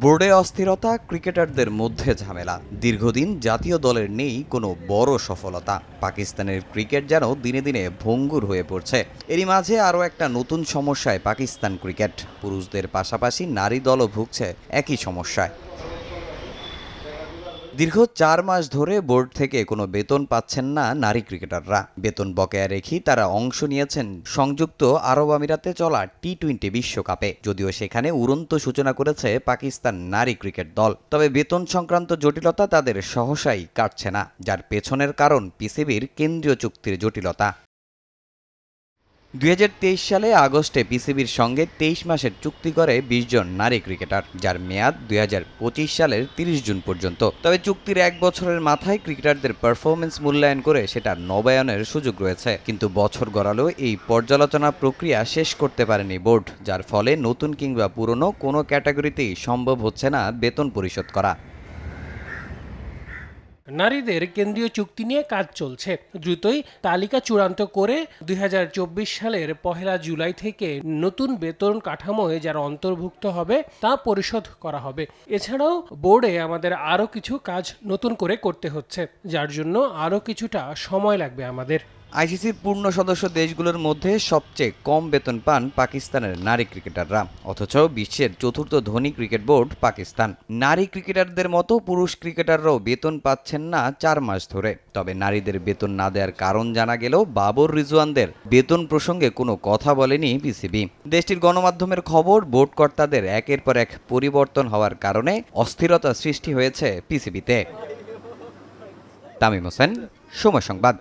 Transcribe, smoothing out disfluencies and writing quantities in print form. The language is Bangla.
বোর্ডে অস্থিরতা, ক্রিকেটারদের মধ্যে ঝামেলা, দীর্ঘদিন জাতীয় দলের নেই কোনো বড় সফলতা। পাকিস্তানের ক্রিকেট যেন দিনে দিনে ভঙ্গুর হয়ে পড়ছে। এরই মাঝে আরও একটা নতুন সমস্যায় পাকিস্তান ক্রিকেট। পুরুষদের পাশাপাশি নারী দলও ভুগছে একই সমস্যায়। দীর্ঘ ৪ মাস ধরে বোর্ড থেকে কোনো বেতন পাচ্ছেন না নারী ক্রিকেটাররা। বেতন বকেয়া রেখেই তারা অংশ নিয়েছেন সংযুক্ত আরব আমিরাতে চলা টি-20 বিশ্বকাপে, যদিও সেখানে উড়ন্ত সূচনা করেছে পাকিস্তান নারী ক্রিকেট দল। তবে বেতন সংক্রান্ত জটিলতা তাদের সহসাই কাটছে না, যার পেছনের কারণ পিসিবির কেন্দ্রীয় চুক্তির জটিলতা। ২০২৩ সালে আগস্টে পিসিবির সঙ্গে ২৩ মাসের চুক্তি করে ২০ জন নারী ক্রিকেটার, যার মেয়াদ ২০২৫ সালের ৩০ জুন পর্যন্ত। তবে চুক্তির ১ বছরের মাথায় ক্রিকেটারদের পারফরমেন্স মূল্যায়ন করে সেটা নবায়নের সুযোগ রয়েছে, কিন্তু বছর গড়ালেও এই পর্যালোচনা প্রক্রিয়া শেষ করতে পারেনি বোর্ড, যার ফলে নতুন কিংবা পুরনো কোনো ক্যাটাগরিতেই সম্ভব হচ্ছে না বেতন পরিশোধ করা। নারীদের কেন্দ্রীয় চুক্তি নিয়ে কাজ চলছে। দ্রুতই তালিকা চূড়ান্ত করে ২০২৪ সালের ১ জুলাই থেকে নতুন বেতন কাঠামোয় যারা অন্তর্ভুক্ত হবে তা পরিশোধ করা হবে। এছাড়াও বোর্ডে আমাদের আরও কিছু কাজ নতুন করে করতে হচ্ছে, যার জন্য আরও কিছুটা সময় লাগবে আমাদের। আইসিসির পূর্ণ সদস্য দেশগুলোর মধ্যে সবচেয়ে কম বেতন পান পাকিস্তানের নারী ক্রিকেটাররা, অথচ বিশ্বের চতুর্থ ধনী ক্রিকেট বোর্ড পাকিস্তান। নারী ক্রিকেটারদের মতো পুরুষ ক্রিকেটাররাও বেতন পাচ্ছেন না ৪ মাস ধরে। তবে নারীদের বেতন না দেওয়ার কারণ জানা গেলেও বাবর রিজওয়ানদের বেতন প্রসঙ্গে কোনো কথা বলেনি পিসিবি। দেশটির গণমাধ্যমের খবর, বোর্ড কর্তাদের একের পর এক পরিবর্তন হওয়ার কারণে অস্থিরতা সৃষ্টি হয়েছে পিসিবিতে। তামিম হোসেন, সময় সংবাদ।